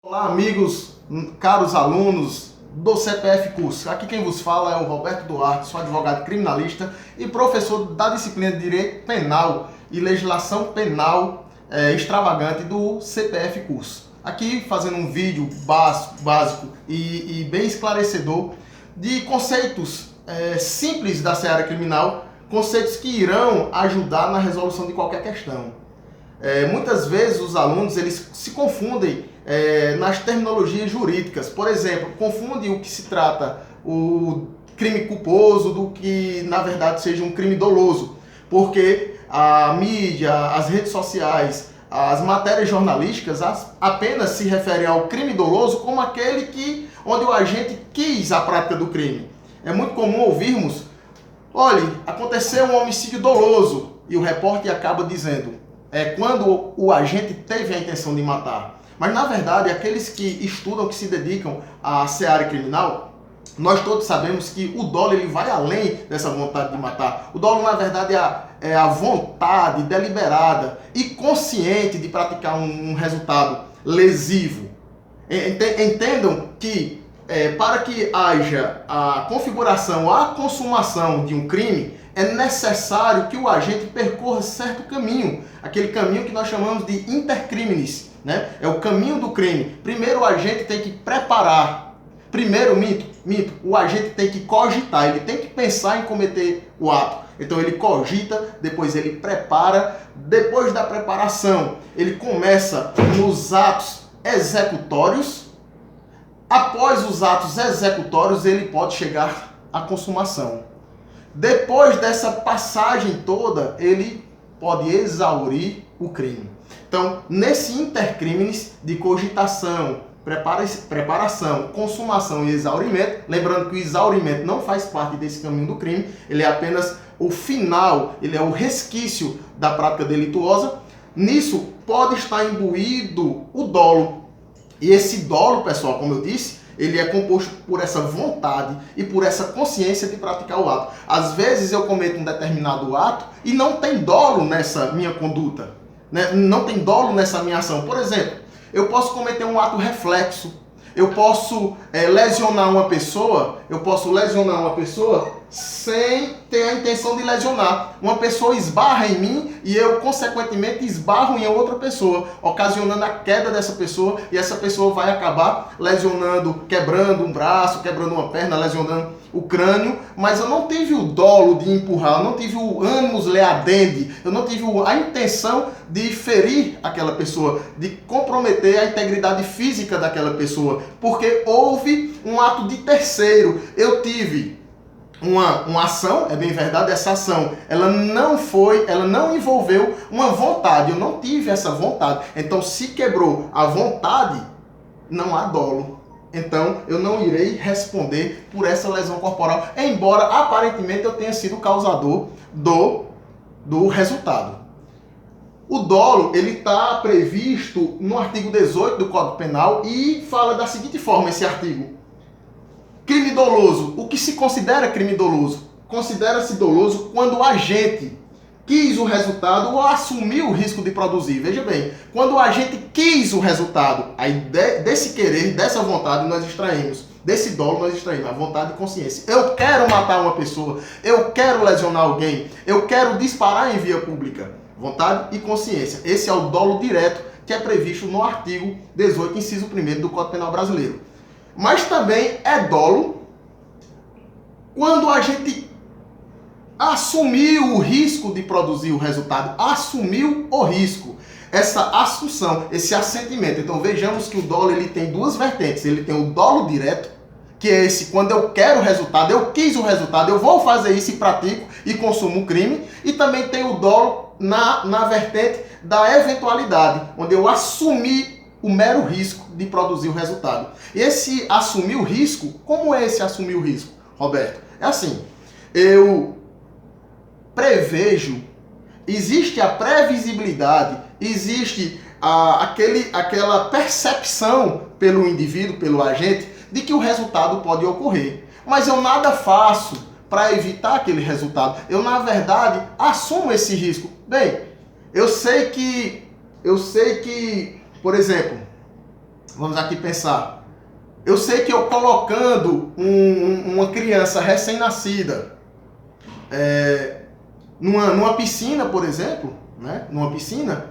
Olá, amigos, caros alunos do CPF Curso. Aqui quem vos fala é o Roberto Duarte, sou advogado criminalista e professor da disciplina de Direito Penal e Legislação Penal extravagante do CPF Curso. Aqui fazendo um vídeo básico e bem esclarecedor de conceitos simples da seara criminal, conceitos que irão ajudar na resolução de qualquer questão. Muitas vezes os alunos eles se confundem nas terminologias jurídicas. Por exemplo, confundem o que se trata o crime culposo do que na verdade seja um crime doloso, porque a mídia, as redes sociais, as matérias jornalísticas apenas se referem ao crime doloso como aquele onde o agente quis a prática do crime. É muito comum ouvirmos: olhe, aconteceu um homicídio doloso, e o repórter acaba dizendo quando o agente teve a intenção de matar. Mas, na verdade, aqueles que estudam, que se dedicam à seara criminal, nós todos sabemos que o dolo ele vai além dessa vontade de matar. O dolo, na verdade, é a vontade deliberada e consciente de praticar um resultado lesivo. Entendam que para que haja a configuração, a consumação de um crime, é necessário que o agente percorra certo caminho, aquele caminho que nós chamamos de intercriminis, né? É o caminho do crime. Primeiro o agente tem que preparar. Primeiro, o agente tem que cogitar, ele tem que pensar em cometer o ato. Então ele cogita, depois ele prepara, depois da preparação ele começa nos atos executórios. Após os atos executórios ele pode chegar à consumação. Depois dessa passagem toda, ele pode exaurir o crime. Então, nesse intercrimes de cogitação, preparação, consumação e exaurimento, lembrando que o exaurimento não faz parte desse caminho do crime, ele é apenas o final, ele é o resquício da prática delituosa. Nisso pode estar imbuído o dolo. E esse dolo, pessoal, como eu disse, ele é composto por essa vontade e por essa consciência de praticar o ato. Às vezes eu cometo um determinado ato e não tem dolo nessa minha conduta, né? Não tem dolo nessa minha ação. Por exemplo, eu posso cometer um ato reflexo, eu posso lesionar uma pessoa, sem ter a intenção de lesionar. Uma pessoa esbarra em mim e eu, consequentemente, esbarro em outra pessoa, ocasionando a queda dessa pessoa, e essa pessoa vai acabar lesionando, quebrando um braço, quebrando uma perna, lesionando o crânio, mas eu não tive o dolo de empurrar, eu não tive o animus leadendi, eu não tive a intenção de ferir aquela pessoa, de comprometer a integridade física daquela pessoa, porque houve um ato de terceiro. Eu tive uma ação, é bem verdade, essa ação, ela não envolveu uma vontade, eu não tive essa vontade. Então, se quebrou a vontade, não há dolo. Então, eu não irei responder por essa lesão corporal, embora aparentemente eu tenha sido o causador do resultado. O dolo, ele está previsto no artigo 18 do Código Penal e fala da seguinte forma esse artigo: crime doloso. O que se considera crime doloso? Considera-se doloso quando o agente quis o resultado ou assumiu o risco de produzir. Veja bem, quando o agente quis o resultado, aí desse querer, dessa vontade, nós extraímos, desse dolo nós extraímos a vontade e consciência. Eu quero matar uma pessoa, eu quero lesionar alguém, eu quero disparar em via pública. Vontade e consciência. Esse é o dolo direto que é previsto no artigo 18, inciso 1º do Código Penal Brasileiro. Mas também é dolo quando a gente assumiu o risco de produzir o resultado, assumiu o risco, essa assunção, esse assentimento. Então vejamos que o dolo ele tem duas vertentes. Ele tem o dolo direto, que é esse quando eu quero o resultado, eu quis o resultado, eu vou fazer isso e pratico e consumo o crime. E também tem o dolo na vertente da eventualidade, onde eu assumi o mero risco de produzir o resultado. E esse assumir o risco, como é esse assumir o risco, Roberto? É assim, eu prevejo, existe a previsibilidade, existe aquela percepção pelo indivíduo, pelo agente, de que o resultado pode ocorrer. Mas eu nada faço para evitar aquele resultado. Eu, na verdade, assumo esse risco. Bem, eu sei que, por exemplo, Vamos aqui pensar. Eu sei que eu colocando uma criança recém-nascida numa piscina, por exemplo, né? Numa piscina,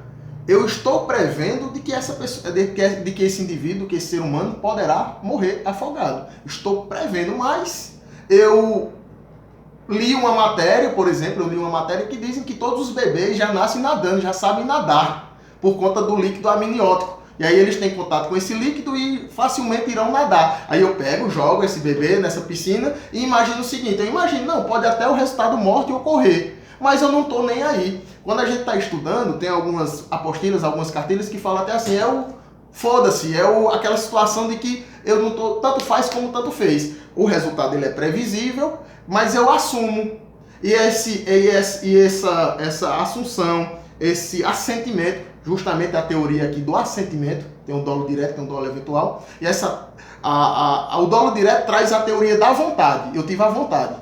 eu estou prevendo de que essa pessoa, de que esse indivíduo, que esse ser humano poderá morrer afogado. Estou prevendo, mas eu li uma matéria, por exemplo, que dizem que todos os bebês já nascem nadando, já sabem nadar, por conta do líquido amniótico. E aí eles têm contato com esse líquido e facilmente irão nadar. Aí eu pego, jogo esse bebê nessa piscina e imagino o seguinte, eu imagino, não, pode até o resultado morte ocorrer, mas eu não estou nem aí. Quando a gente está estudando, tem algumas apostilas, algumas cartilhas que falam até assim, foda-se, aquela situação de que eu não tô, tanto faz como tanto fez. O resultado ele é previsível, mas eu assumo. E essa assunção, esse assentimento, justamente a teoria aqui do assentimento, tem um dolo direto, tem um dolo eventual, e o dolo direto traz a teoria da vontade, eu tive a vontade.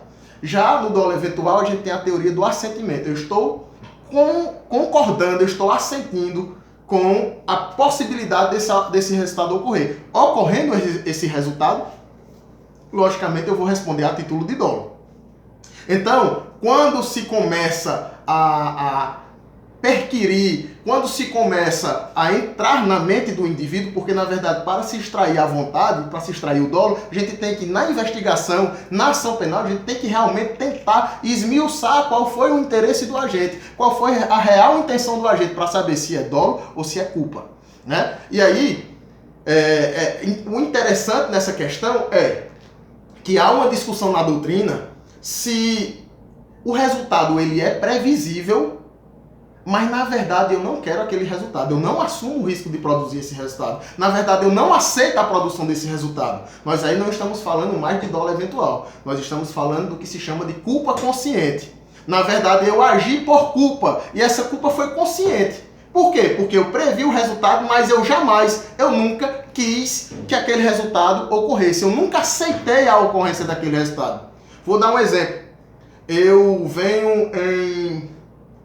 Já no dolo eventual a gente tem a teoria do assentimento, eu estou concordando, eu estou assentindo com a possibilidade desse resultado ocorrer. Ocorrendo esse resultado, logicamente eu vou responder a título de dolo. Então, quando se começa a perquirir, quando se começa a entrar na mente do indivíduo, porque na verdade para se extrair a vontade, para se extrair o dolo, a gente tem que, na investigação, na ação penal, a gente tem que realmente tentar esmiuçar qual foi o interesse do agente, qual foi a real intenção do agente, para saber se é dolo ou se é culpa, né? E aí, o interessante nessa questão é que há uma discussão na doutrina se o resultado ele é previsível, mas na verdade eu não quero aquele resultado, eu não assumo o risco de produzir esse resultado. Na verdade eu não aceito a produção desse resultado. Nós aí não estamos falando mais de dolo eventual, nós estamos falando do que se chama de culpa consciente. Na verdade eu agi por culpa, e essa culpa foi consciente. Por quê? Porque eu previ o resultado, mas eu nunca quis que aquele resultado ocorresse. Eu nunca aceitei a ocorrência daquele resultado. Vou dar um exemplo. Eu venho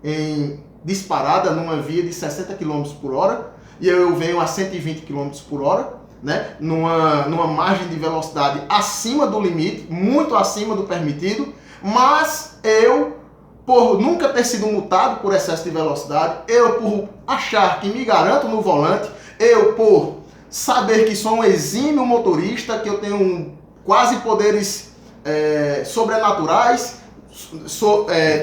em disparada numa via de 60 km por hora e eu venho a 120 km por hora, né? numa margem de velocidade acima do limite, muito acima do permitido, mas eu, por nunca ter sido multado por excesso de velocidade, eu por achar que me garanto no volante, eu por saber que sou um exímio motorista, que eu tenho quase poderes sobrenaturais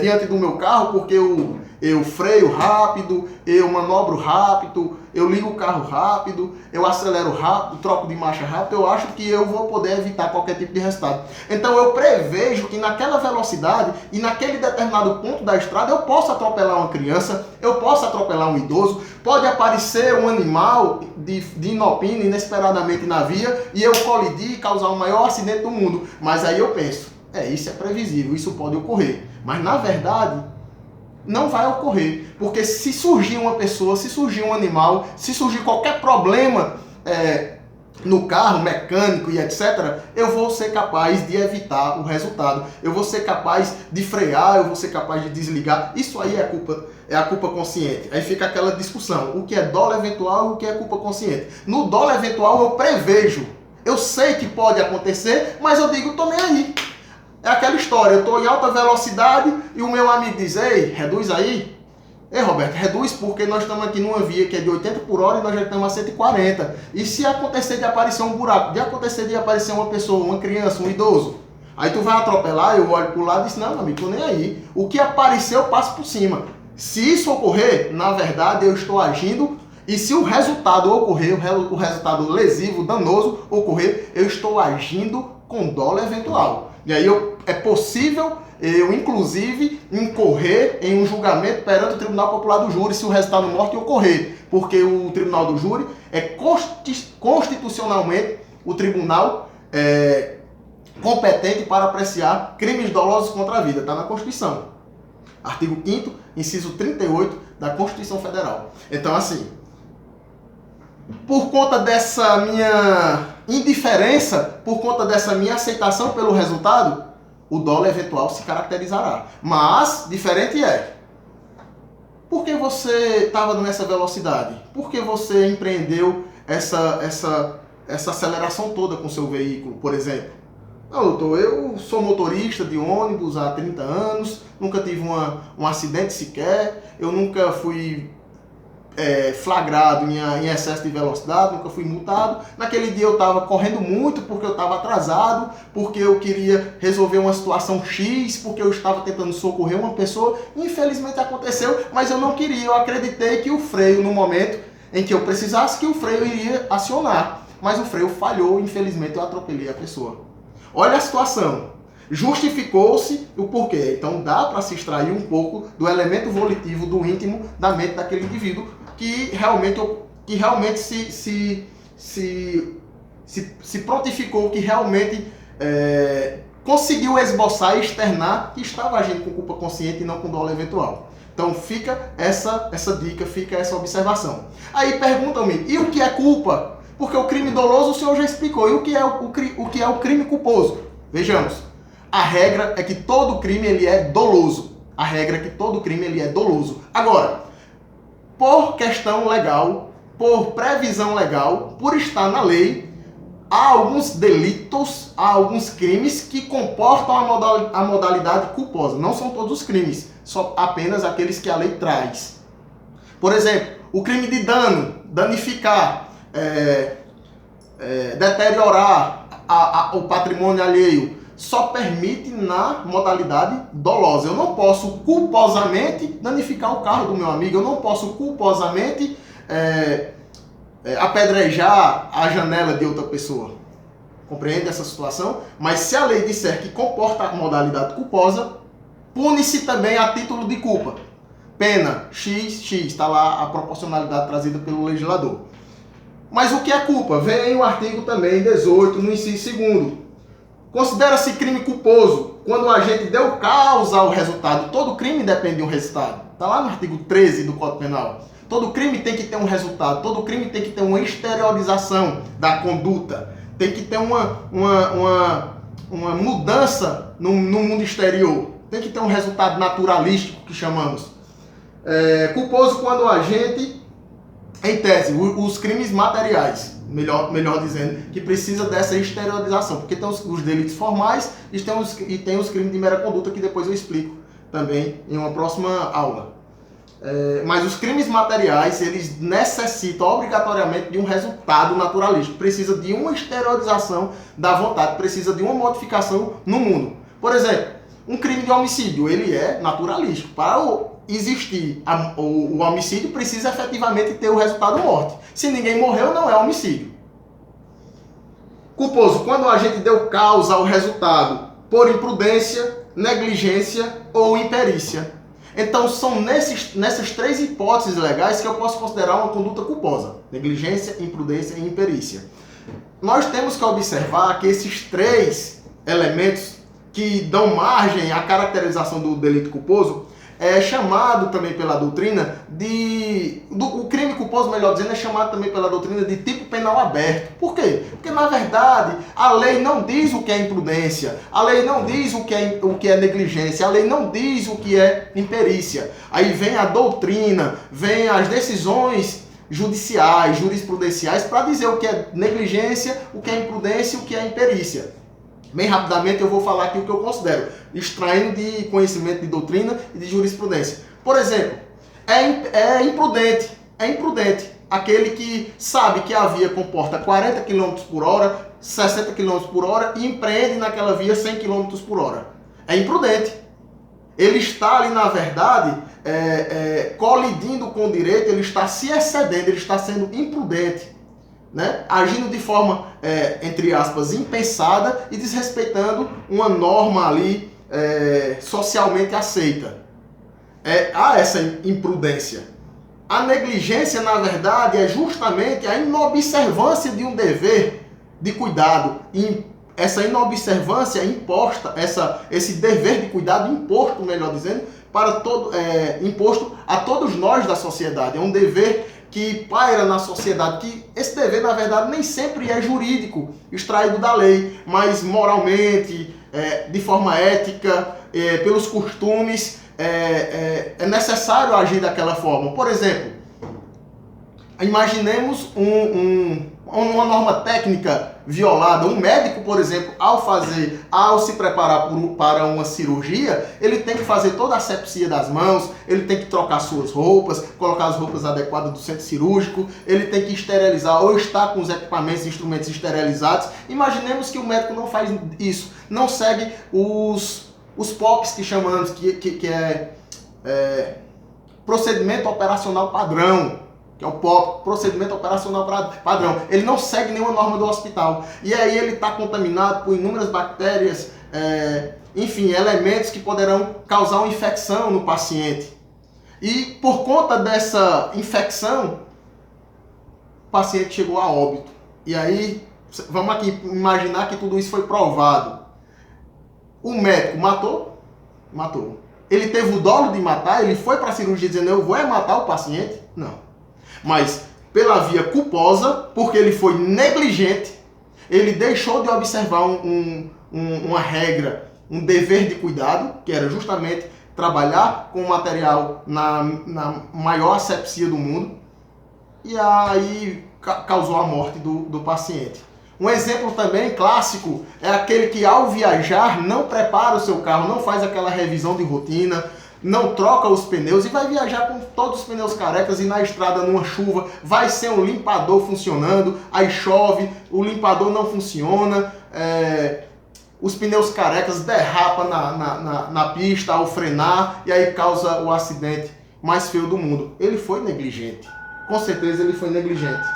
diante do meu carro, porque eu freio rápido, eu manobro rápido, eu ligo o carro rápido, eu acelero rápido, troco de marcha rápido, eu acho que eu vou poder evitar qualquer tipo de resultado. Então eu prevejo que naquela velocidade e naquele determinado ponto da estrada eu posso atropelar uma criança, eu posso atropelar um idoso, pode aparecer um animal de inopina inesperadamente na via e eu colidir e causar o maior acidente do mundo. Mas aí eu penso, isso é previsível, isso pode ocorrer. Mas na verdade não vai ocorrer, porque se surgir uma pessoa, se surgir um animal, se surgir qualquer problema no carro, mecânico e etc., eu vou ser capaz de evitar o resultado, eu vou ser capaz de frear, eu vou ser capaz de desligar. Isso aí é a culpa consciente. Aí fica aquela discussão, o que é dolo eventual e o que é culpa consciente. No dolo eventual eu prevejo, eu sei que pode acontecer, mas eu digo, tô nem aí. É aquela história, eu estou em alta velocidade e o meu amigo diz, ei, reduz aí. Ei, Roberto, reduz porque nós estamos aqui numa via que é de 80 por hora e nós já estamos a 140. E se acontecer de aparecer um buraco, de acontecer de aparecer uma pessoa, uma criança, um idoso, aí tu vai atropelar, eu olho pro lado e disse, não, meu amigo, tô nem aí. O que aparecer eu passo por cima. Se isso ocorrer, na verdade eu estou agindo, e se o resultado ocorrer, o resultado lesivo, danoso ocorrer, eu estou agindo com dolo eventual. E aí é possível eu, inclusive, incorrer em um julgamento perante o Tribunal Popular do Júri se o resultado morte ocorrer. Porque o Tribunal do Júri é constitucionalmente o tribunal competente para apreciar crimes dolosos contra a vida. Está na Constituição. Artigo 5º, inciso 38 da Constituição Federal. Então, assim, por conta dessa minha indiferença, por conta dessa minha aceitação pelo resultado, o dolo eventual se caracterizará. Mas, diferente é, por que você estava nessa velocidade? Por que você empreendeu essa aceleração toda com seu veículo, por exemplo? Não, doutor, eu sou motorista de ônibus há 30 anos, nunca tive um acidente sequer, eu nunca fui flagrado em excesso de velocidade, nunca fui multado. Naquele dia eu estava correndo muito porque eu estava atrasado, porque eu queria resolver uma situação X, porque eu estava tentando socorrer uma pessoa. Infelizmente aconteceu, mas eu não queria. Eu acreditei que o freio, no momento em que eu precisasse, que o freio iria acionar. Mas o freio falhou, infelizmente eu atropelei a pessoa. Olha a situação. Justificou-se o porquê. Então dá para se extrair um pouco do elemento volitivo, do íntimo da mente daquele indivíduo que realmente se prontificou, que realmente conseguiu esboçar e externar que estava agindo com culpa consciente e não com dolo eventual. Então fica essa dica, fica essa observação. Aí perguntam-me, e o que é culpa? Porque o crime doloso o senhor já explicou. E o que é o crime culposo? Vejamos. A regra é que todo crime ele é doloso. A regra é que todo crime ele é doloso. Agora, por questão legal, por previsão legal, por estar na lei, há alguns delitos, há alguns crimes que comportam a modalidade culposa. Não são todos os crimes, só apenas aqueles que a lei traz. Por exemplo, o crime de dano, danificar, deteriorar o patrimônio alheio, só permite na modalidade dolosa. Eu não posso culposamente danificar o carro do meu amigo, eu não posso culposamente apedrejar a janela de outra pessoa. Compreende essa situação? Mas se a lei disser que comporta a modalidade culposa, pune-se também a título de culpa. Pena X, está lá a proporcionalidade trazida pelo legislador. Mas o que é culpa? Vem o artigo também 18, no inciso 2º. Considera-se crime culposo quando o agente deu causa ao resultado. Todo crime depende de um resultado. Está lá no artigo 13 do Código Penal. Todo crime tem que ter um resultado. Todo crime tem que ter uma exteriorização da conduta. Tem que ter uma mudança no mundo exterior. Tem que ter um resultado naturalístico, que chamamos. Culposo quando o agente, em tese, os crimes materiais, melhor dizendo, que precisa dessa exteriorização, porque tem os delitos formais e tem os crimes de mera conduta, que depois eu explico também em uma próxima aula. Mas os crimes materiais, eles necessitam obrigatoriamente de um resultado naturalístico, precisa de uma exteriorização da vontade, precisa de uma modificação no mundo. Por exemplo, um crime de homicídio, ele é naturalístico. Para existir o homicídio, precisa efetivamente ter o resultado morte. Se ninguém morreu, não é homicídio. Culposo, quando a gente deu causa ao resultado por imprudência, negligência ou imperícia. Então são nessas três hipóteses legais que eu posso considerar uma conduta culposa: negligência, imprudência e imperícia. Nós temos que observar que esses três elementos que dão margem à caracterização do delito culposo é chamado também pela doutrina o crime culposo, melhor dizendo, é chamado também pela doutrina de tipo penal aberto. Por quê? Porque, na verdade, a lei não diz o que é imprudência, a lei não diz o que é negligência, a lei não diz o que é imperícia. Aí vem a doutrina, vem as decisões judiciais, jurisprudenciais, para dizer o que é negligência, o que é imprudência e o que é imperícia. Bem rapidamente eu vou falar aqui o que eu considero, extraindo de conhecimento de doutrina e de jurisprudência. Por exemplo, é imprudente aquele que sabe que a via comporta 40 km por hora, 60 km por hora e empreende naquela via 100 km por hora. É imprudente. Ele está ali, na verdade, colidindo com o direito, ele está se excedendo, ele está sendo imprudente, né? Agindo de forma, entre aspas, impensada e desrespeitando uma norma ali socialmente aceita. Há essa imprudência. A negligência, na verdade, é justamente a inobservância de um dever de cuidado. E essa inobservância imposta, esse dever de cuidado imposto, melhor dizendo, imposto a todos nós da sociedade. É um dever que paira na sociedade, que esse dever, na verdade, nem sempre é jurídico, extraído da lei, mas moralmente, de forma ética, pelos costumes, é necessário agir daquela forma. Por exemplo, Imaginemos uma norma técnica violada. Um médico, por exemplo, ao se preparar para uma cirurgia, ele tem que fazer toda a asepsia das mãos, ele tem que trocar suas roupas, colocar as roupas adequadas do centro cirúrgico, ele tem que esterilizar ou estar com os equipamentos e instrumentos esterilizados. Imaginemos que o médico não faz isso, não segue os POPs que chamamos, que é procedimento operacional padrão, que é o POP, procedimento operacional padrão. Ele não segue nenhuma norma do hospital. E aí ele está contaminado por inúmeras bactérias, enfim, elementos que poderão causar uma infecção no paciente. E por conta dessa infecção, o paciente chegou a óbito. E aí, vamos aqui imaginar que tudo isso foi provado. O médico matou? Matou. Ele teve o dolo de matar? Ele foi para a cirurgia dizendo, eu vou matar o paciente? Não. Mas pela via culposa, porque ele foi negligente, ele deixou de observar uma regra, um dever de cuidado, que era justamente trabalhar com o material na maior asepsia do mundo, e aí causou a morte do paciente. Um exemplo também clássico é aquele que ao viajar não prepara o seu carro, não faz aquela revisão de rotina, não troca os pneus e vai viajar com todos os pneus carecas e na estrada, numa chuva, vai ser um limpador funcionando, aí chove, o limpador não funciona, os pneus carecas derrapam na pista ao frenar e aí causa o acidente mais feio do mundo. Ele foi negligente, com certeza ele foi negligente.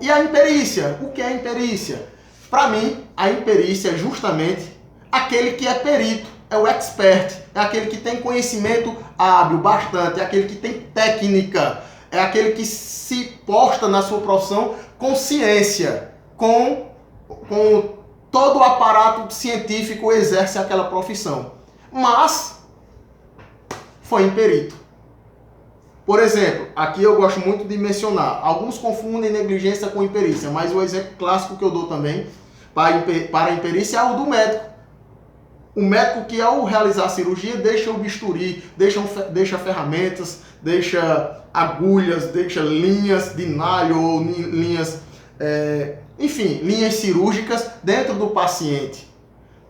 E a imperícia? O que é a imperícia? Para mim, a imperícia é justamente aquele que é perito, é o expert, é aquele que tem conhecimento hábil bastante, é aquele que tem técnica, é aquele que se posta na sua profissão com ciência, com todo o aparato científico exerce aquela profissão. Mas foi imperito. Por exemplo, aqui eu gosto muito de mencionar, alguns confundem negligência com imperícia, mas o exemplo clássico que eu dou também para a imperícia é o do médico. O médico que ao realizar a cirurgia deixa o bisturi, deixa ferramentas, deixa agulhas, deixa linhas de nalho ou linhas, enfim, linhas cirúrgicas dentro do paciente.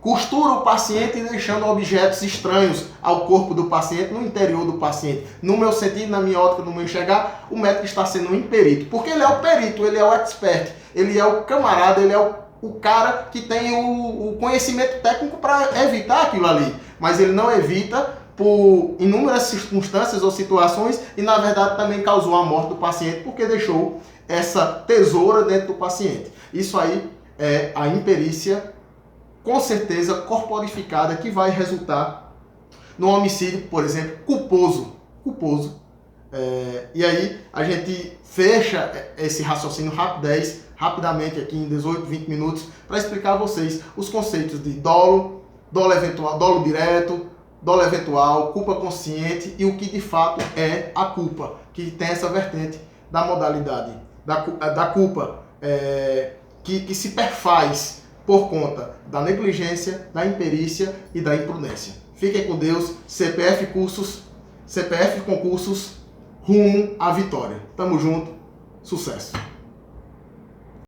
Costura o paciente deixando objetos estranhos ao corpo do paciente, no interior do paciente. No meu sentido, na minha ótica, no meu enxergar, o médico está sendo um imperito. Porque ele é o perito, ele é o expert, ele é o camarada, ele é o cara que tem o conhecimento técnico para evitar aquilo ali. Mas ele não evita por inúmeras circunstâncias ou situações e, na verdade, também causou a morte do paciente porque deixou essa tesoura dentro do paciente. Isso aí é a imperícia, com certeza, corporificada, que vai resultar no homicídio, por exemplo, culposo. E aí a gente fecha esse raciocínio rapidamente aqui em 18, 20 minutos para explicar a vocês os conceitos de dolo eventual, dolo direto, dolo eventual, culpa consciente e o que de fato é a culpa, que tem essa vertente da modalidade da culpa que se perfaz por conta da negligência, da imperícia e da imprudência. Fiquem com Deus. CPF Concursos, rumo à vitória. Tamo junto. Sucesso.